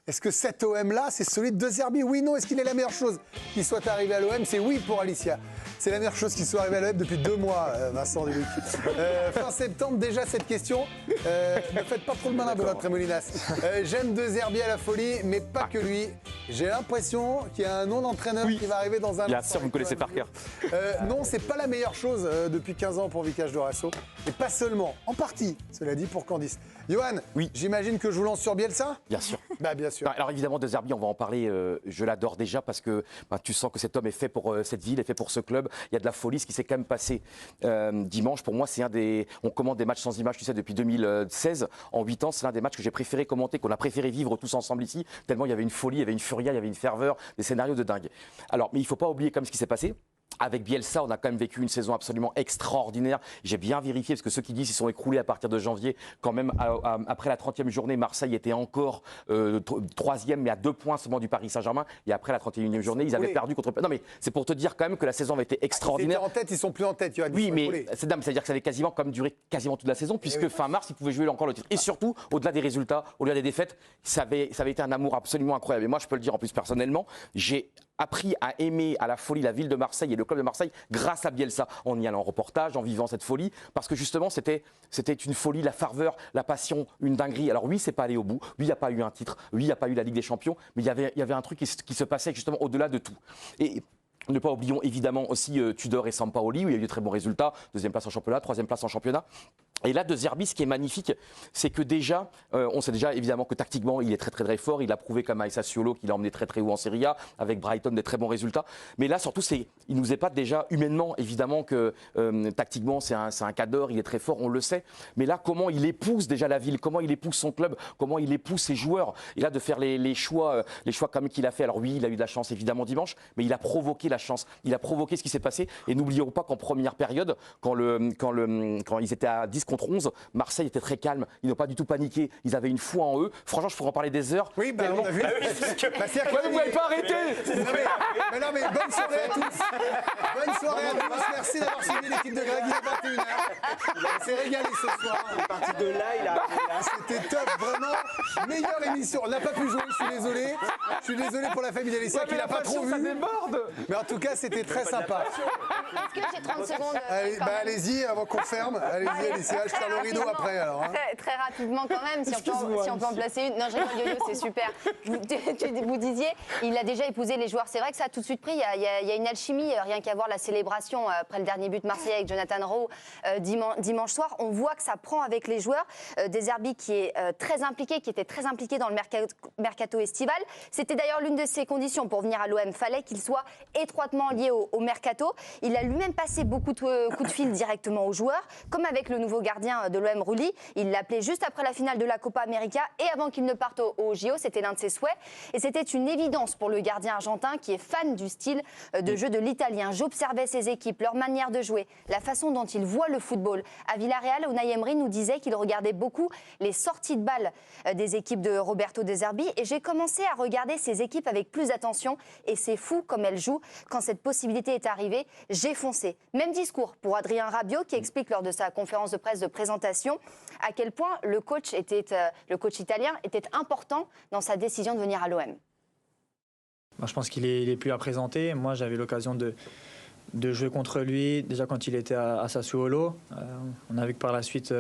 Est-ce que cet OM-là, c'est celui de Zerbi? Oui, non. Est-ce qu'il est la meilleure chose qui soit arrivé à l'OM? C'est oui pour Alicia. C'est la meilleure chose qui soit arrivée à l'OM depuis 2 mois, Vincent Deluc. Fin septembre, déjà cette question. Ne faites pas trop le malin, Benoît Tremolinas. J'aime De Zerbi à la folie, mais pas que lui. J'ai l'impression qu'il y a un nom d'entraîneur qui va arriver dans un... Bien sûr, vous me connaissez par cœur. Non, c'est pas la meilleure chose depuis 15 ans pour Vicage Dorasso. Et pas seulement, en partie, cela dit, pour Candice. Johan, oui. J'imagine que je vous lance sur Bielsa? Bien sûr. Bah, bien sûr. Alors évidemment, De Zerbi, on va en parler. Je l'adore déjà parce que tu sens que cet homme est fait pour cette ville, est fait pour ce club. Il y a de la folie, ce qui s'est quand même passé dimanche. Pour moi, c'est un des... On commente des matchs sans images, tu sais, depuis 2016. En 8 ans, c'est l'un des matchs que j'ai préféré commenter, qu'on a préféré vivre tous ensemble ici. Tellement il y avait une folie, il y avait une furia, il y avait une ferveur, des scénarios de dingue. Alors, mais il ne faut pas oublier comme ce qui s'est passé. Avec Bielsa, on a quand même vécu une saison absolument extraordinaire. J'ai bien vérifié, parce que ceux qui disent qu'ils sont écroulés à partir de janvier, quand même, après la 30e journée, Marseille était encore 3e, mais à 2 points seulement du Paris Saint-Germain. Et après la 31e journée, ils avaient perdu contre... Non, mais c'est pour te dire quand même que la saison avait été extraordinaire. Ils étaient en tête, ils sont plus en tête. Oui, mais c'est-à-dire que ça avait quasiment comme duré quasiment toute la saison, puisque fin mars, ils pouvaient jouer encore le titre. Et surtout, au-delà des résultats, au-delà des défaites, ça avait été un amour absolument incroyable. Et moi, je peux le dire en plus personnellement, j'ai appris à aimer à la folie la ville de Marseille et le club de Marseille grâce à Bielsa, en y allant en reportage, en vivant cette folie, parce que justement c'était une folie, la ferveur, la passion, une dinguerie. Alors oui, c'est pas allé au bout, oui, il n'y a pas eu un titre, oui, il n'y a pas eu la Ligue des Champions, mais il y avait un truc qui se passait justement au-delà de tout. Et ne pas oublions évidemment aussi Tudor et Sampaoli, où il y a eu de très bons résultats, 2e place en championnat, 3e place en championnat. Et là, De Zerbi, ce qui est magnifique, c'est que déjà, on sait déjà évidemment que tactiquement, il est très très très fort. Il a prouvé comme à Sassuolo qu'il a emmené très très haut en Serie A, avec Brighton des très bons résultats. Mais là, surtout, il nous épate déjà humainement, évidemment que tactiquement, c'est un cadre, il est très fort, on le sait. Mais là, comment il épouse déjà la ville, comment il épouse son club, comment il épouse ses joueurs. Et là, de faire les choix comme qu'il a fait. Alors oui, il a eu de la chance évidemment dimanche, mais il a provoqué la chance. Il a provoqué ce qui s'est passé. Et n'oublions pas qu'en première période, quand ils étaient à 10 contre 11, Marseille était très calme. Ils n'ont pas du tout paniqué. Ils avaient une foi en eux. Franchement, je pourrais en parler des heures. Oui, ben on a vu. Vous ne pouvez pas arrêter. Mais non, mais bonne soirée à tous. Bonne soirée à tous. Merci d'avoir suivi l'équipe de Greg. Il est 21h. On s'est régalé ce soir. Parti de là, C'était top, vraiment. Meilleure émission. On n'a pas pu jouer, je suis désolé. Je suis désolé pour la famille d'Alicia qui n'a pas trop vu. Ça déborde. Mais en tout cas, c'était très sympa. Est-ce que j'ai 30 secondes Allez-y, avant qu'on ferme. Allez-y, Alicia. Je tire le rideau après. Alors, hein. Très rapidement quand même, si on peut en placer une. Non, je rigole, Yo-Yo, c'est super. Vous disiez, il a déjà épousé les joueurs. C'est vrai que ça a tout de suite pris. Il y a une alchimie, rien qu'à voir la célébration après le dernier but de Marseille avec Jonathan Rowe dimanche soir. On voit que ça prend avec les joueurs. De Zerbi qui est très impliqué, qui était très impliqué dans le mercato estival. C'était d'ailleurs l'une de ses conditions pour venir à l'OM. Fallait qu'il soit étroitement lié au mercato. Il a lui-même passé beaucoup de coups de fil directement aux joueurs, comme avec le nouveau gardien de l'OM, Rulli. Il l'appelait juste après la finale de la Copa América et avant qu'il ne parte au JO. C'était l'un de ses souhaits. Et c'était une évidence pour le gardien argentin qui est fan du style de jeu de l'Italien. J'observais ses équipes, leur manière de jouer, la façon dont ils voient le football. À Villarreal, Unai Emery nous disait qu'il regardait beaucoup les sorties de balles des équipes de Roberto De Zerbi. Et j'ai commencé à regarder ces équipes avec plus d'attention. Et c'est fou comme elles jouent. Quand cette possibilité est arrivée, j'ai foncé. Même discours pour Adrien Rabiot qui explique lors de sa conférence de presse de présentation à quel point le coach italien était important dans sa décision de venir à l'OM. Je pense qu'il est plus à présenter. Moi, j'avais l'occasion de jouer contre lui déjà quand il était à Sassuolo. On a vu que par la suite,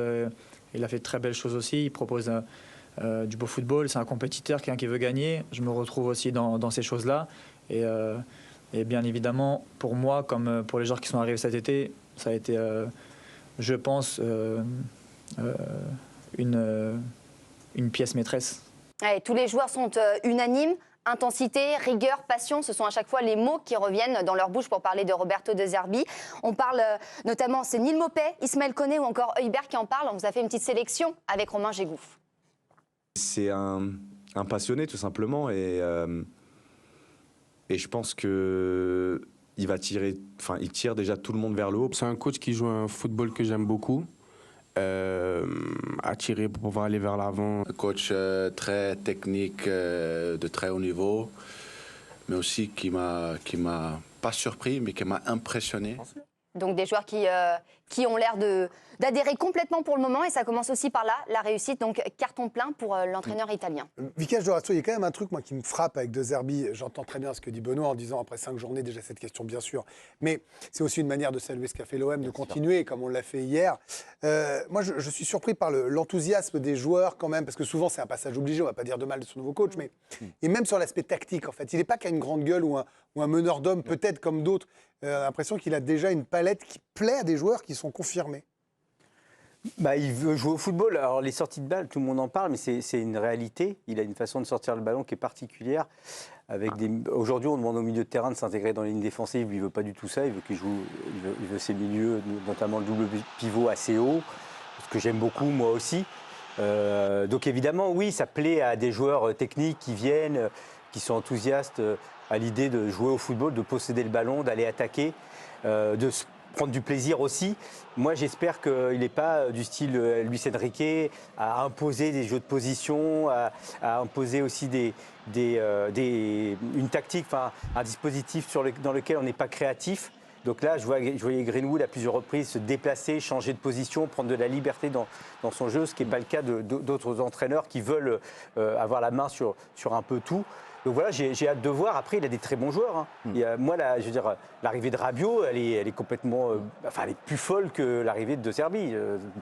il a fait de très belles choses aussi. Il propose du beau football. C'est un compétiteur, quelqu'un qui veut gagner. Je me retrouve aussi dans ces choses-là. Et bien évidemment, pour moi, comme pour les joueurs qui sont arrivés cet été, ça a été, je pense, une pièce maîtresse. Ouais, tous les joueurs sont unanimes. Intensité, rigueur, passion, ce sont à chaque fois les mots qui reviennent dans leur bouche pour parler de Roberto De Zerbi. On parle notamment, c'est Neil Maupay, Ismaël Koné ou encore Heuibert qui en parlent. On vous a fait une petite sélection avec Romain Jégouf. C'est un passionné tout simplement et je pense que il tire déjà tout le monde vers le haut. C'est un coach qui joue un football que j'aime beaucoup. Attiré pour pouvoir aller vers l'avant. Un coach très technique, de très haut niveau, mais aussi qui m'a pas surpris, mais qui m'a impressionné. Donc des joueurs qui ont l'air d'adhérer complètement pour le moment, et ça commence aussi par là, la réussite. Donc carton plein pour l'entraîneur italien. Vicage Dorazzo, il y a quand même un truc moi, qui me frappe avec De Zerbi. J'entends très bien ce que dit Benoît en disant après 5 journées déjà cette question, bien sûr. Mais c'est aussi une manière de saluer ce qu'a fait l'OM, de continuer comme on l'a fait hier. Moi, je suis surpris par l'enthousiasme des joueurs quand même, parce que souvent c'est un passage obligé, on ne va pas dire de mal de son nouveau coach, mais et même sur l'aspect tactique en fait. Il n'est pas qu'à une grande gueule ou un meneur d'hommes peut-être comme d'autres. L'impression qu'il a déjà une palette qui plaît à des joueurs qui sont confirmés. Bah, il veut jouer au football. Alors, les sorties de balle, tout le monde en parle, mais c'est une réalité. Il a une façon de sortir le ballon qui est particulière. Aujourd'hui, on demande au milieu de terrain de s'intégrer dans les lignes défensives. Lui, il ne veut pas du tout ça. Il veut ses milieux, notamment le double pivot assez haut, ce que j'aime beaucoup, moi aussi. Donc, évidemment, oui, ça plaît à des joueurs techniques qui viennent, qui sont enthousiastes à l'idée de jouer au football, de posséder le ballon, d'aller attaquer, de prendre du plaisir aussi. Moi, j'espère qu'il n'est pas du style Luis Enrique à imposer des jeux de position, à imposer aussi une tactique, enfin, un dispositif dans lequel on n'est pas créatif. Donc là, je voyais Greenwood à plusieurs reprises se déplacer, changer de position, prendre de la liberté dans son jeu, ce qui n'est pas le cas d'autres entraîneurs qui veulent avoir la main sur un peu tout. Donc voilà, j'ai hâte de voir. Après, il a des très bons joueurs. Hein. Moi, je veux dire, l'arrivée de Rabiot, elle est complètement, elle est plus folle que l'arrivée de De Zerbi.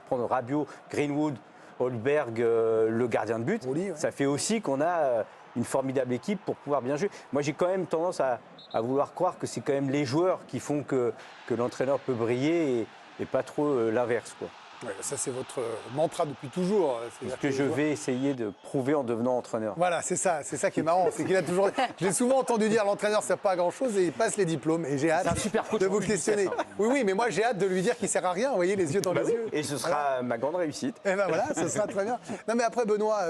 Prendre Rabiot, Greenwood, Holberg, le gardien de but, ça fait aussi qu'on a une formidable équipe pour pouvoir bien jouer. Moi, j'ai quand même tendance à vouloir croire que c'est quand même les joueurs qui font que l'entraîneur peut briller et pas trop l'inverse, quoi. Ouais, ça, c'est votre mantra depuis toujours. C'est ce que je vais essayer de prouver en devenant entraîneur. Voilà, c'est ça qui est marrant. C'est qu'il a toujours. J'ai souvent entendu dire l'entraîneur ne sert pas à grand-chose et il passe les diplômes. Et j'ai hâte de vous questionner. Oui, mais moi, j'ai hâte de lui dire qu'il ne sert à rien. Vous voyez, les yeux dans les yeux. Et ce sera ma grande réussite. Et ben voilà, ce sera très bien. Non, mais après, Benoît,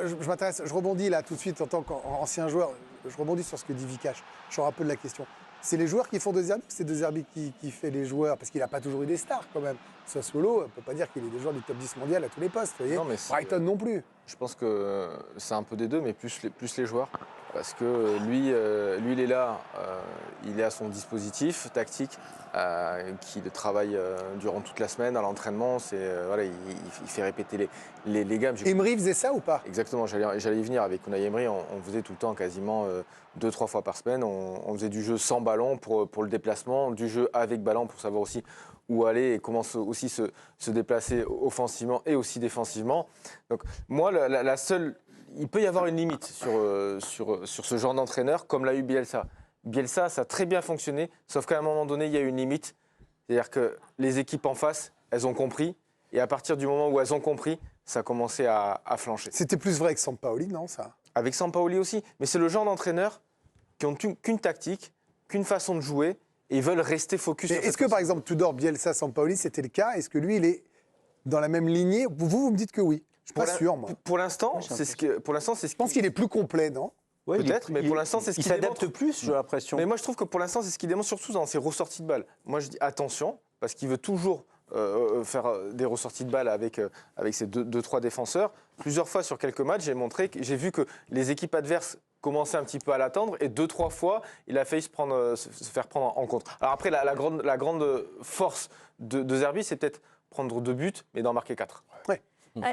je rebondis là tout de suite en tant qu'ancien joueur. Je rebondis sur ce que dit Vikash. Je sors un peu de la question. C'est les joueurs qui font De Zerbi ou c'est De Zerbi qui fait les joueurs? Parce qu'il n'a pas toujours eu des stars quand même. Sassuolo, on ne peut pas dire qu'il est des joueurs du top 10 mondial à tous les postes. Vous voyez, non, mais Brighton non plus. Je pense que c'est un peu des deux, mais plus les joueurs. Parce que lui il est là, il est à son dispositif tactique, qu'il travaille durant toute la semaine à l'entraînement. Voilà, il fait répéter les gammes. Emery faisait ça ou pas? Exactement, j'allais y venir avec Unai Emery. On faisait tout le temps quasiment 2-3 fois par semaine. On faisait du jeu sans ballon pour le déplacement, du jeu avec ballon pour savoir aussi où aller et comment aussi se déplacer offensivement et aussi défensivement. Donc moi, la seule... Il peut y avoir une limite sur ce genre d'entraîneur, comme l'a eu Bielsa. Bielsa, ça a très bien fonctionné, sauf qu'à un moment donné, il y a une limite. C'est-à-dire que les équipes en face, elles ont compris, et à partir du moment où elles ont compris, ça a commencé à flancher. C'était plus vrai avec Sampaoli, non, ça? Avec Sampaoli aussi, mais c'est le genre d'entraîneurs qui ont qu'une tactique, qu'une façon de jouer, et ils veulent rester focus sur Est-ce que, par exemple, Tudor, Bielsa, Sampaoli, c'était le cas? Est-ce que lui, il est dans la même lignée? Vous me dites que oui. Je suis pas sûr, moi. Pour l'instant, c'est ce que. Je pense qu'il est plus complet, non? Ouais, peut-être, mais pour l'instant, c'est ce qu'il démontre. Il s'adapte plus, j'ai l'impression. Mais moi, je trouve que pour l'instant, c'est ce qu'il démontre surtout dans ses ressorties de balles. Moi, je dis attention, parce qu'il veut toujours faire des ressorties de balles avec ses 2-3 défenseurs. Plusieurs fois sur quelques matchs, j'ai vu que les équipes adverses commençaient un petit peu à l'attendre et 2-3 fois, il a failli se faire prendre en compte. Alors après, la grande force de Zerbi, c'est peut-être prendre 2 buts, mais d'en marquer 4. Ouais.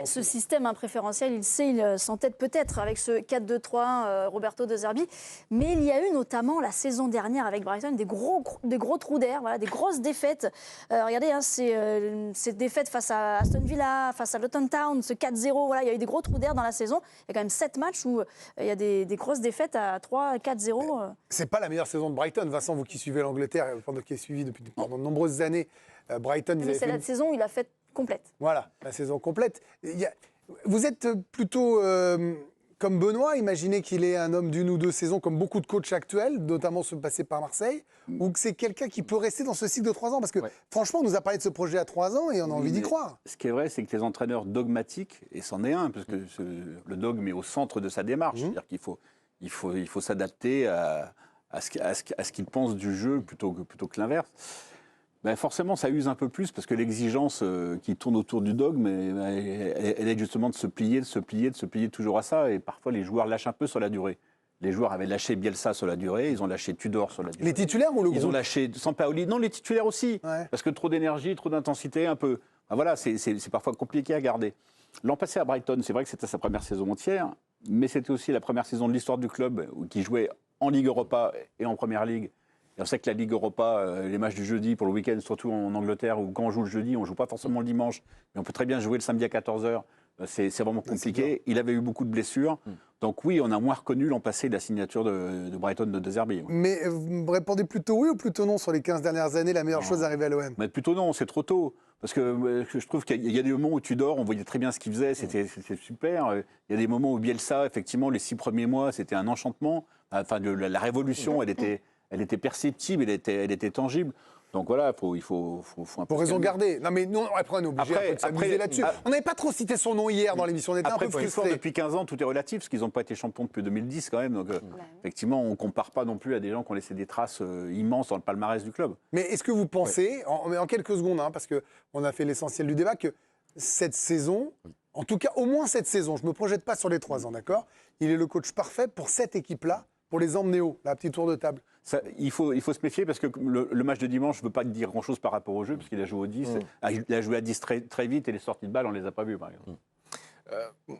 Ce système préférentiel, il s'entête peut-être avec ce 4-2-3-1 Roberto De Zerbi, mais il y a eu notamment la saison dernière avec Brighton des gros trous d'air, voilà, des grosses défaites. Regardez, ces défaites face à Aston Villa, face à Luton Town, ce 4-0, voilà, il y a eu des gros trous d'air dans la saison. Il y a quand même 7 matchs où il y a des grosses défaites à 3-4-0. C'est pas la meilleure saison de Brighton, Vincent, vous qui suivez l'Angleterre, qui est suivi pendant de nombreuses années. Brighton, mais c'est la saison où il a fait complète. Voilà, la saison complète. Vous êtes plutôt comme Benoît, imaginez qu'il est un homme d'une ou 2 saisons, comme beaucoup de coachs actuels, notamment ceux passés par Marseille, ou que c'est quelqu'un qui peut rester dans ce cycle de 3 ans? Parce que franchement, on nous a parlé de ce projet à 3 ans et on a envie d'y croire. Ce qui est vrai, c'est que les entraîneurs dogmatiques, et c'en est un, parce que le dogme est au centre de sa démarche, c'est-à-dire qu'il faut s'adapter à ce qu'il pense du jeu plutôt que l'inverse. Ben forcément, ça use un peu plus parce que l'exigence qui tourne autour du dogme, elle est justement de se plier toujours à ça. Et parfois, les joueurs lâchent un peu sur la durée. Les joueurs avaient lâché Bielsa sur la durée, ils ont lâché Tudor sur la durée. Les titulaires ou le groupe? Ils ont lâché Sampaoli. Non, les titulaires aussi. Ouais. Parce que trop d'énergie, trop d'intensité, un peu. Enfin, voilà, c'est parfois compliqué à garder. L'an passé à Brighton, c'est vrai que c'était sa première saison entière, mais c'était aussi la première saison de l'histoire du club qui jouait en Ligue Europa et en Première Ligue. Et on sait que la Ligue Europa, les matchs du jeudi pour le week-end, surtout en Angleterre, où quand on joue le jeudi, on ne joue pas forcément le dimanche, mais on peut très bien jouer le samedi à 14h. C'est vraiment compliqué. Il avait eu beaucoup de blessures. Donc oui, on a moins reconnu l'an passé la signature de Brighton de Zerbi. Ouais. Mais vous répondez plutôt oui ou plutôt non sur les 15 dernières années, la meilleure chose arrivée à l'OM? Mais plutôt non, c'est trop tôt. Parce que je trouve qu'il y a des moments où Tudor, on voyait très bien ce qu'il faisait, c'était super. Il y a des moments où Bielsa, effectivement, les 6 premiers mois, c'était un enchantement. Enfin, la révolution, elle était perceptible, elle était tangible. Donc voilà, il faut un peu. Pour raison garder. Non, mais non, après, on est obligé un peu de s'amuser là-dessus. On n'avait pas trop cité son nom hier dans l'émission, on était après, un peu frustrés. Depuis 15 ans, tout est relatif, parce qu'ils n'ont pas été champions depuis 2010 quand même. Donc effectivement, on ne compare pas non plus à des gens qui ont laissé des traces immenses dans le palmarès du club. Mais est-ce que vous pensez, en quelques secondes, hein, parce qu'on a fait l'essentiel du débat, que cette saison, en tout cas au moins cette saison, je ne me projette pas sur les 3 ans, d'accord, il est le coach parfait pour cette équipe-là, pour les emmener haut, la petite tour de table? Il faut se méfier parce que le match de dimanche, je ne veux pas dire grand-chose par rapport au jeu, parce qu'il a joué au 10. Il a joué à 10 très vite et les sorties de balles, on ne les a pas vues, par exemple.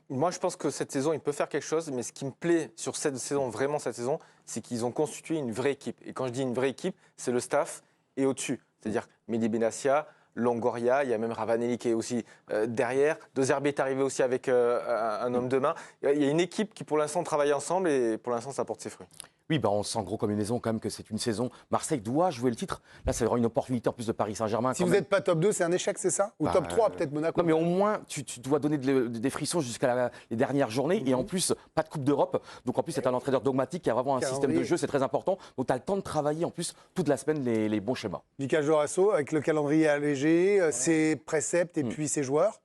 Moi, je pense que cette saison, il peut faire quelque chose, mais ce qui me plaît sur cette saison, vraiment cette saison, c'est qu'ils ont constitué une vraie équipe. Et quand je dis une vraie équipe, c'est le staff et au-dessus. C'est-à-dire Mehdi Benassia, Longoria, il y a même Ravanelli qui est aussi derrière. De Zerbi est arrivé aussi avec un homme de main. Il y a une équipe qui, pour l'instant, travaille ensemble et pour l'instant, ça porte ses fruits. Oui, on sent gros comme une maison quand même que c'est une saison. Marseille doit jouer le titre. Là, c'est vraiment une opportunité en plus de Paris Saint-Germain. Si vous n'êtes pas top 2, c'est un échec, c'est ça? Ou top 3, peut-être Monaco? Non, mais au moins, tu dois donner des frissons jusqu'à les dernières journées. Et en plus, pas de Coupe d'Europe. Donc en plus, c'est un entraîneur dogmatique qui a vraiment un système de jeu, c'est très important. Donc tu as le temps de travailler en plus toute la semaine les bons schémas. Mika Jorasso, avec le calendrier allégé, ses préceptes et puis ses joueurs.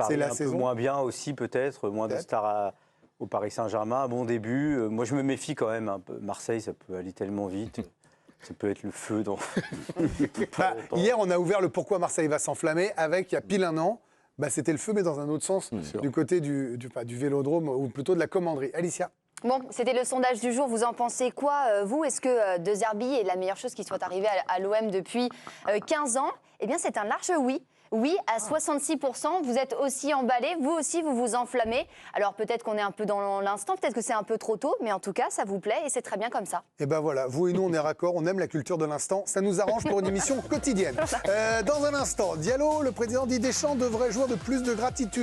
C'est la saison. Peu moins bien aussi, peut-être, moins de stars au Paris Saint-Germain, un bon début. Moi, je me méfie quand même un peu. Marseille, ça peut aller tellement vite. Ça peut être le feu dans. Hier, on a ouvert le pourquoi Marseille va s'enflammer avec, il y a pile un an, c'était le feu, mais dans un autre sens, du côté du vélodrome ou plutôt de la commanderie. Alicia? Bon, c'était le sondage du jour. Vous en pensez quoi, vous? Est-ce que De Zerbi est la meilleure chose qui soit arrivée à l'OM depuis 15 ans? Eh bien, c'est un large oui. Oui, à 66%, vous êtes aussi emballé, vous aussi, vous vous enflammez. Alors peut-être qu'on est un peu dans l'instant, peut-être que c'est un peu trop tôt, mais en tout cas, ça vous plaît et c'est très bien comme ça. Et ben voilà, vous et nous, on est raccord, on aime la culture de l'instant, ça nous arrange pour une émission quotidienne. Dans un instant, Diallo, le président Didier Deschamps devrait jouir de plus de gratitude.